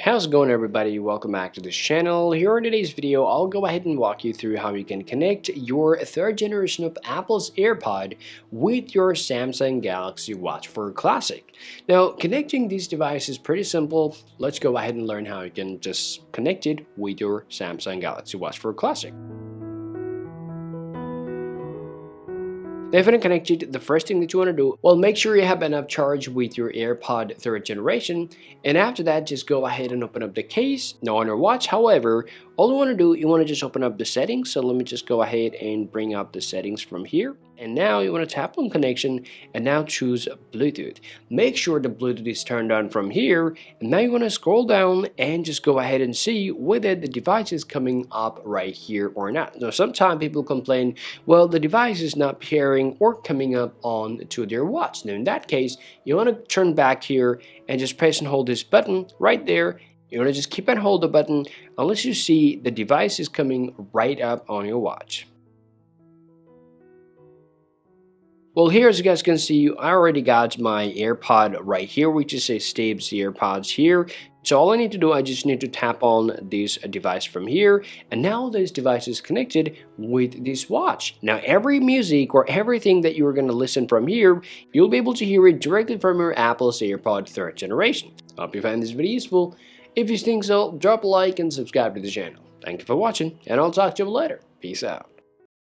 How's it going, everybody? Welcome back to this channel. Here in today's video, I'll go ahead and walk you through how you can connect your third generation of Apple's AirPod with your Samsung Galaxy Watch 4 Classic. Now, connecting these devices is pretty simple. Let's go ahead and learn how you can just connect it with your Samsung Galaxy Watch 4 Classic. Now, if you're not connected, the first thing that you want to do, well, make sure you have enough charge with your AirPod 3rd generation, and after that, just go ahead and open up the case. Now on your watch, however, all you want to do, you want to just open up the settings. So let me just go ahead and bring up the settings from here. And now you want to tap on connection and now choose Bluetooth. Make sure the Bluetooth is turned on from here. And now you want to scroll down and just go ahead and see whether the device is coming up right here or not. Now, sometimes people complain, well, the device is not pairing or coming up on to their watch. Now, in that case, you want to turn back here and just press and hold this button right there. You want to just keep and hold the button unless you see the device is coming right up on your watch. Well, here, as you guys can see, I already got my AirPod right here, which is a Stabe's AirPods here. So all I need to do, I just need to tap on this device from here, and now this device is connected with this watch. Now every music or everything that you're going to listen from here, you'll be able to hear it directly from your Apple's AirPod 3rd generation. I hope you find this video useful. If you think so, drop a like and subscribe to the channel. Thank you for watching, and I'll talk to you later. Peace out.